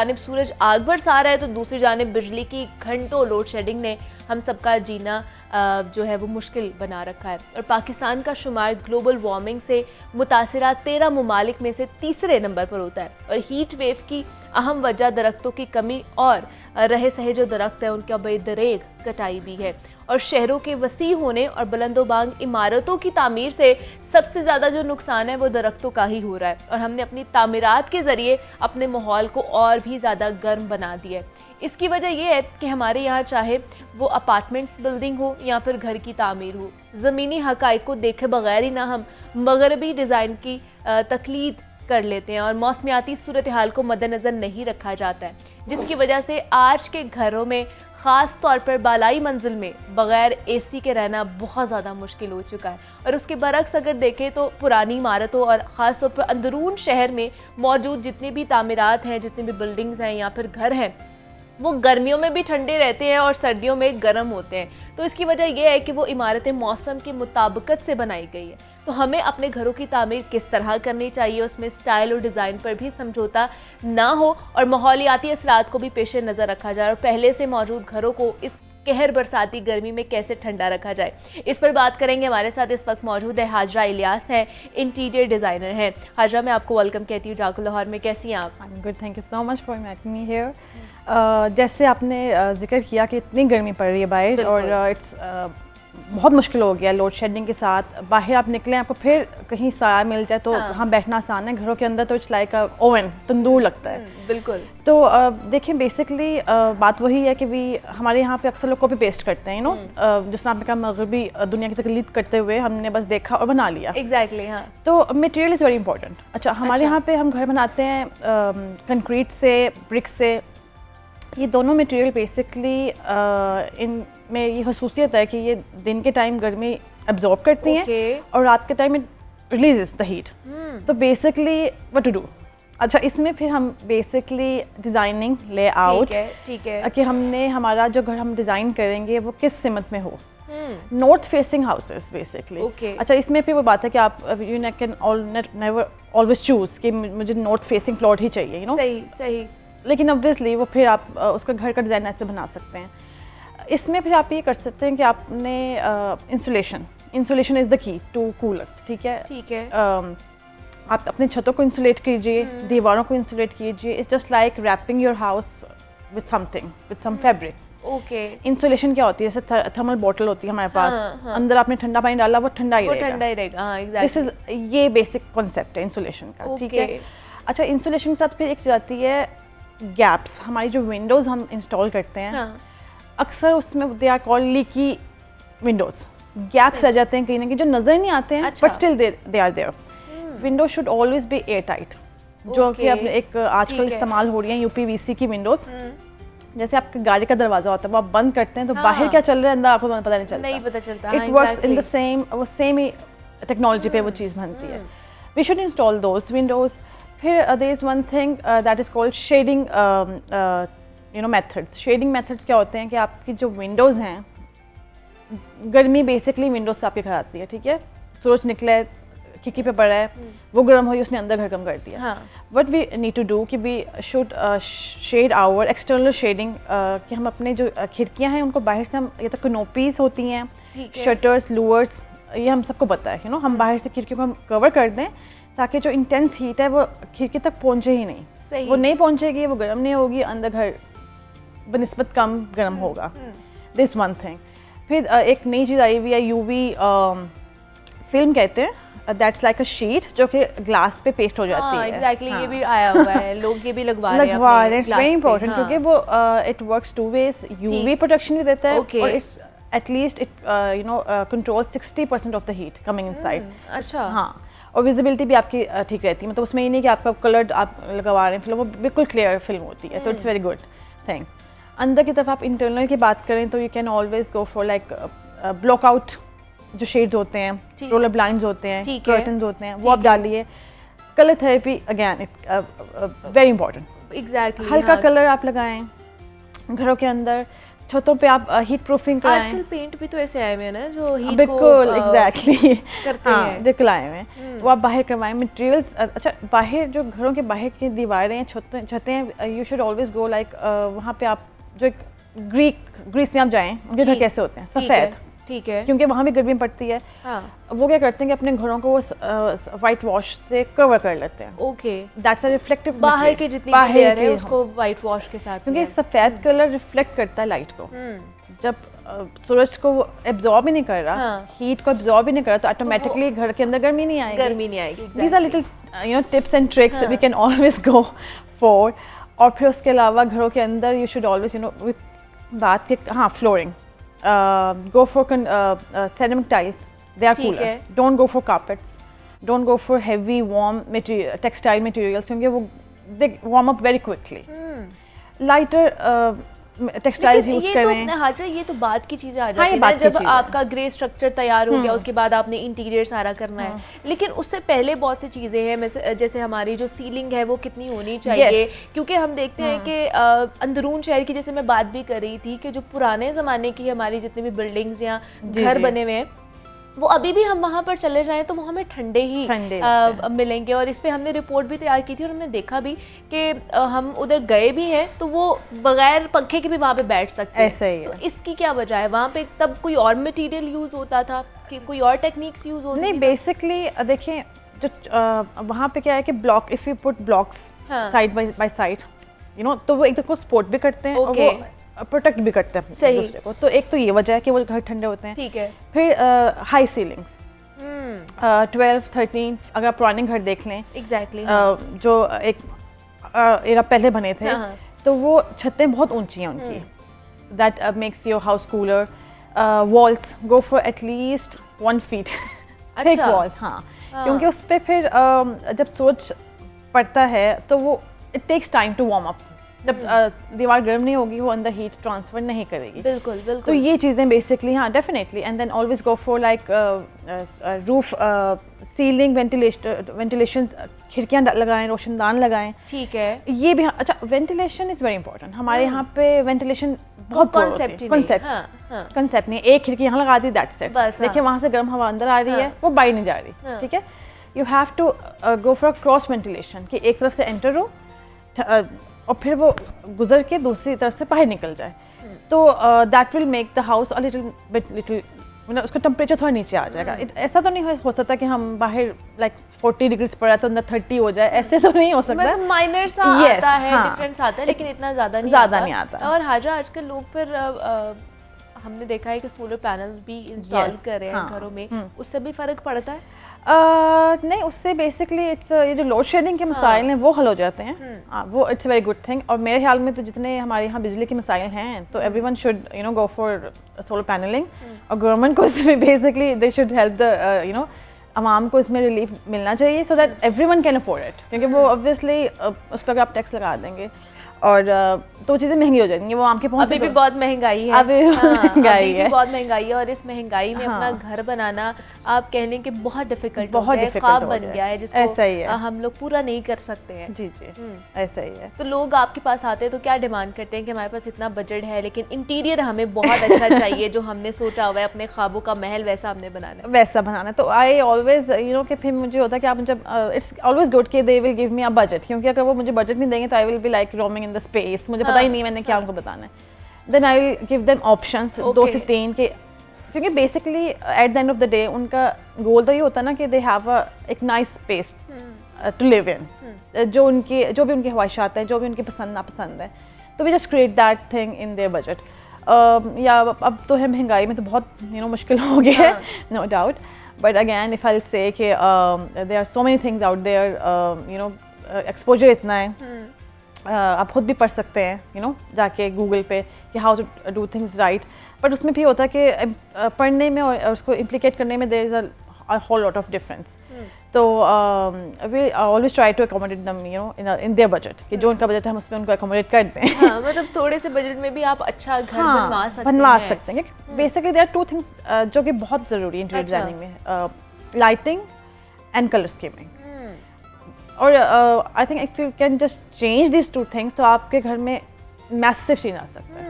जानिब सूरज आग बरसा रहा है तो दूसरी जानिब बिजली की घंटों लोड शेडिंग ने हम सबका जीना जो है वो मुश्किल बना रखा है। और पाकिस्तान का शुमार ग्लोबल वार्मिंग से मुतासिरा 13 ममालिक में से तीसरे नंबर पर होता है। और हीट वेव की अहम वजह दरख्तों की कमी और रहे सहे जो दरख्त है उनका बेदरेग कटाई भी है। और शहरों के वसी होने और बुलंदोबांग इमारतों की तामीर से सबसे ज़्यादा जो नुकसान है वो दरख्तों का ही हो रहा है। और हमने अपनी तामीरात के ज़रिए अपने माहौल को और भी ज़्यादा गर्म बना दिया है। इसकी वजह यह है कि हमारे यहाँ चाहे वो अपार्टमेंट्स बिल्डिंग हो या फिर घर की तामीर हो, ज़मीनी हक़ाइक़ को देखे बगैर ही ना हम मगरबी डिज़ाइन की तकलीद कर लेते हैं और मौसमियाती सूरत हाल को मद्देनज़र नहीं रखा जाता है, जिसकी वजह से आज के घरों में ख़ास तौर पर बालाई मंजिल में बग़ैर एसी के रहना बहुत ज़्यादा मुश्किल हो चुका है। और उसके बरक्स अगर देखें तो पुरानी इमारतों और ख़ास तौर पर अंदरून शहर में मौजूद जितनी भी तामीरात हैं, जितनी भी बिल्डिंग्स हैं या फिर घर हैं, वो गर्मियों में भी ठंडे रहते हैं और सर्दियों में गर्म होते हैं। तो इसकी वजह यह है कि वो इमारतें मौसम की मुताबिकत से बनाई गई है। तो हमें अपने घरों की तामीर किस तरह करनी चाहिए, उसमें स्टाइल और डिज़ाइन पर भी समझौता ना हो और माहौलियाती असरात को भी पेश नज़र रखा जाए और पहले से मौजूद घरों को इस कहर बरसाती गर्मी में कैसे ठंडा रखा जाए। इस पर बात करेंगे। हमारे साथ इस वक्त मौजूद है हाजरा इलियास हैं, इंटीरियर डिज़ाइनर हैं। हाजरा, मैं आपको वेलकम कहती हूँ जागो लाहौर में। कैसी हैं आप? Good, thank you so much for inviting me here. जैसे आपने जिक्र किया कि इतनी गर्मी पड़ रही है बाहर और इट्स बहुत मुश्किल हो गया लोड शेडिंग के साथ। बाहर आप निकलें, आपको फिर कहीं साया मिल जाए तो वहाँ बैठना आसान है, घरों के अंदर तो इट्स लाइक ओवन, तंदूर लगता है। बिल्कुल। तो देखिए बेसिकली बात वही है कि भी हमारे यहाँ पे अक्सर लोग कॉपी पेस्ट करते हैं, यू नो, जिस तरह आपने कहा मगरबी दुनिया की तकलीद करते हुए हमने बस देखा और बना लिया। एग्जैक्टली, हाँ। तो मटेरियल इज़ वेरी इंपॉर्टेंट। अच्छा, हमारे यहाँ पे हम घर बनाते हैं कंक्रीट से, ब्रिक से। ये दोनों मटेरियल बेसिकली इन में ये खसूसियत है कि ये दिन के टाइम गर्मी एब्जॉर्ब करती हैं और रात के time it releases the heat. तो बेसिकली व्हाट टू डू। अच्छा, इसमें फिर हम बेसिकली डिज़ाइनिंग लेआउट, ठीक है कि हमने हमारा जो घर हम डिज़ाइन करेंगे वो किस सिमत में हो। North facing houses basically. अच्छा, इसमें फिर वो बात है कि आप you can never always choose कि मुझे नॉर्थ फेसिंग प्लॉट ही चाहिए, यू नो। सही। लेकिन ऑब्वियसली वो फिर आप उसका घर का डिज़ाइन ऐसे बना सकते हैं। इसमें फिर आप ये कर सकते हैं कि आपने insulation is the key to cooler. ठीक है। आप अपने छतों को इंसुलेट कीजिए, दीवारों को इंसुलेट कीजिए। It's just like wrapping your house with something, with some fabric. Insulation क्या होती है? जैसे थर्मल बॉटल होती है हमारे पास, अंदर आपने ठंडा पानी डाला, वो ठंडा ही रहेगा। दिस इज ये बेसिक कॉन्सेप्ट है इंसुलेशन का। ठीक है। अच्छा, इंसुलेशन के साथ फिर एक जाती है गैप्स। हमारी जो विंडोज़ हम इंस्टॉल करते हैं, अक्सर उसमें they are called leaky windows. Gaps आ जाते हैं कहीं ना कहीं जो नज़र नहीं आते हैं, but still they are there. Window should always be air tight, जो कि अब एक आजकल इस्तेमाल हो रही है यूपीवीसी की विंडोज़। जैसे आपके गाड़ी का दरवाजा होता है, वो आप बंद करते हैं तो बाहर क्या चल रहा है अंदर आपको पता नहीं चलता। It works in the same, वो सेम ही टेक्नोलॉजी पे वो चीज़ बनती है। We should install those windows. फिर there is one thing that is called shading you know methods. Shading methods क्या होते हैं कि आपकी जो विंडोज़ हैं, गर्मी बेसिकली विंडोज़ से आपके घर आती है। ठीक है। सूरज निकला है, खिड़की पे पड़ा है, वो गर्म हुई, उसने अंदर घर कम कर दिया। What we need to do कि we should shade our external shading, कि हम अपने जो खिड़कियाँ हैं उनको बाहर से हम, ये तो कनोपीज होती हैं, शटर्स, लूअर्स, ये हम सबको पता है, यू नो। हम बाहर से खिड़कियों को हम कवर कर दें ताकि जो इंटेंस हीट है वो खिड़की तक पहुँचे ही नहीं। वो नहीं पहुँचेगी, वो गर्म नहीं होगी, अंदर घर बनिस्बत कम गर्म होगा। This one thing. फिर एक नई चीज़ आई हुई है, यूवी फिल्म कहते हैं, दैट्स लाइक अ शीट जो कि ग्लास पे पेस्ट हो जाती है। एग्जैक्टली, ये भी आया हुआ है, लोग ये भी लगवा रहे हैं। इट्स वेरी इंपॉर्टेंट क्योंकि वो it works two ways, UV protection भी देता है और it's at least it you know control 60% of the heat coming inside. अच्छा। हाँ, और विजिबिलिटी भी आपकी ठीक रहती है। मतलब उसमें ये नहीं कि आपका कलर्ड आप लगवा रहे हैं फिल्म, वो बिल्कुल क्लियर फिल्म होती है। तो इट्स वेरी गुड थिंग। अंदर की तरफ आप इंटरनल की बात करें तो you can always go for like block out जो शेड्स होते हैं, रोलर ब्लाइंड्स होते हैं, कर्टन्स होते हैं, वो आप डालिए। Colour therapy again it very important. Exactly. हल्का कलर आप लगाएं घरों के अंदर छतों पे आप हीट प्रूफिंग कराएं। आजकल पेंट भी तो ऐसे आए हुए हैं ना जो हीट बिल्कुल एग्जैक्टली करते हैं। बिल्कुल आए हुए हैं, वो आप बाहर करवाएं। मटेरियल्स अच्छा, बाहर जो घरों के बाहर की दीवारें हैं, छतें हैं, you should always go like वहाँ पे आप जो एक ग्रीस में आप जाएं, उनके घर कैसे होते हैं सफ़ेद, ठीक है, क्योंकि वहाँ भी गर्मी पड़ती है। वो क्या करते हैं कि अपने घरों को वो वाइट वॉश से कवर कर लेते हैं। ओके, दैट्स अ रिफ्लेक्टिव, बाहर की जितनी लेयर है उसको वाइट वॉश के साथ, क्योंकि सफ़ेद कलर रिफ्लेक्ट करता है लाइट को। जब सूरज को एब्जॉर्ब ही नहीं कर रहा, हीट को एब्जॉर्ब ही नहीं कर रहा, तो ऑटोमेटिकली घर के अंदर गर्मी नहीं आएगी। These are little tips and tricks we can always go for. और फिर उसके अलावा घरों के अंदर यू शुड ऑलवेज बात के flooring, go for ceramic tiles, they are cooler. Don't go for carpets, don't go for heavy warm textile materials, क्योंकि वो they warm up very quickly. Lighter textiles use करें। हाजरा, ये तो बात की चीज़ें आ जाती हैं जब आपका ग्रे स्ट्रक्चर तैयार हो गया, उसके बाद आपने इंटीरियर सारा करना है, लेकिन उससे पहले बहुत सी चीज़ें हैं, जैसे हमारी जो सीलिंग है वो कितनी होनी चाहिए, क्योंकि हम देखते हैं कि अंदरून शहर की, जैसे मैं बात भी कर रही थी कि जो पुराने ज़माने की हमारी जितनी भी बिल्डिंग्स या घर बने हुए हैं, वो अभी भी हम वहाँ पर चले जाएं तो वो हमें ठंडे ही मिलेंगे। और इस पे हमने रिपोर्ट भी तैयार की थी और हमने देखा भी कि हम उधर गए भी हैं तो वो बगैर पंखे के भी वहाँ पे बैठ सकते हैं। ऐसे ही तो इसकी क्या वजह है? वहाँ पे तब कोई और मटेरियल यूज़ होता था कि कोई और टेक्निक्स यूज़ होती? नहीं, बेसिकली देखें जो वहाँ पे क्या है कि block, if you put blocks side by side, तो वो एक दूसरे को सपोर्ट भी करते हैं और वो प्रोटेक्ट भी करते हैं अपने दूसरे को। तो एक तो ये वजह है कि वो घर ठंडे होते हैं। ठीक है। फिर हाई सीलिंग्स, 12, 13, अगर आप पुराने घर देख लें, एग्जैक्टली जो एक एरा पहले बने थे, तो वो छतें बहुत ऊंची हैं उनकी, that makes your house cooler. Walls go for at least 1 feet thick wall, क्योंकि उस पर फिर जब सूरज पड़ता है तो वो it takes time to warm up. जब दीवार गर्म नहीं होगी वो अंदर हीट ट्रांसफर नहीं करेगी। बिल्कुल बिल्कुल। तो ये चीज़ें basically definitely. And then always go for like roof ceiling ventilation, खिड़कियाँ लगाएं, रोशनदान लगाएं। ठीक है, ये भी अच्छा, वेंटिलेशन इज़ वेरी इंपॉर्टेंट। हमारे यहाँ पे वेंटिलेशन बहुत कंसेप्ट नहीं, एक खिड़की यहाँ लगा दी, दैट्स इट। देखिए वहाँ से गर्म हवा अंदर आ रही है, वो बाहर नहीं जा रही। ठीक है, you have to go for cross ventilation, कि एक तरफ से एंटर हो और फिर वो गुजर के दूसरी तरफ से बाहर निकल जाए। तो that will make the house a little उसका टेम्परेचर थोड़ा नीचे आ जाएगा। ऐसा तो नहीं हो सकता कि हम बाहर लाइक 40 डिग्रीज पड़ा तो अंदर 30 हो जाए, ऐसे तो नहीं हो सकता। मतलब माइनर सा आता है, डिफरेंस आता है, लेकिन इतना ज़्यादा नहीं आता। और हाजरा, आजकल लोग फिर हमने देखा है कि सोलर पैनल भी इंस्टॉल कर रहे हैं घरों में, उससे भी फ़र्क पड़ता है? नहीं, उससे बेसिकली ये जो लोड शेडिंग के मसाइल हैं वो हल हो जाते हैं। वो इट्स वेरी गुड थिंग। और मेरे ख्याल में तो जितने हमारे यहाँ बिजली के मसाइल हैं तो everyone should go for solar panelling. और गवर्नमेंट को इसमें basically they should help the आवाम को इसमें रिलीफ मिलना चाहिए, so that everyone can afford it. क्योंकि वो ऑब्वियसली उस पर अगर आप टैक्स लगा देंगे और तो चीज़ें महंगी हो जाएंगी, वो आम के पहुंच। अभी भी बहुत महंगाई है, अभी बहुत महंगाई है। और इस महंगाई में अपना घर बनाना आप कह लें कि बहुत डिफिकल्ट है, ख्वाब बन गया है जिसको हम लोग पूरा नहीं कर सकते हैं। जी जी, ऐसा ही है। तो लोग आपके पास आते हैं तो क्या डिमांड करते हैं कि हमारे पास इतना बजट है लेकिन इंटीरियर हमें बहुत अच्छा चाहिए, जो हमने सोचा हुआ है अपने ख्वाबों का महल वैसा हमने बनाना। तो आई ऑलवेज कि फिर मुझे होता है कि आप जब इट्स ऑलवेज गुड कि they will give me a budget, क्योंकि अगर वो मुझे बजट नहीं देंगे तो I will be like roaming the space, मुझे पता ही नहीं मैंने क्या उनको बताना है। Then I will give them options 2 से 3 के, क्योंकि basically at the end of the day उनका गोल तो ये होता है ना कि दे हैव एक nice space to live in, जो भी उनकी ख्वाहिशात हैं, जो भी उनकी पसंद नापसंद है, तो we just create that thing in their budget. या अब तो है महंगाई में तो बहुत मुश्किल हो गया है, no doubt. But again if I say कि there are so many things out there, exposure इतना है। आप खुद भी पढ़ सकते हैं जाके गूगल पे कि how to do things right, but उसमें भी होता है कि पढ़ने में और उसको इम्प्लीकेट करने में there is a whole lot of difference. तो we always try to accommodate them in their budget, कि जो उनका बजट है हम उसमें उनको अकोमोडेट कर दें। मतलब थोड़े से बजट में भी आप अच्छा घर बनवा सकते हैं। बेसिकली देयर आर 2 थिंग्स जो कि बहुत ज़रूरी है इंटीरियर डिजाइनिंग में, लाइटिंग एंड कलर स्कीमिंग। और I think if you can just change this 2 things तो आपके घर में मैसिव चेंज आ सकता है।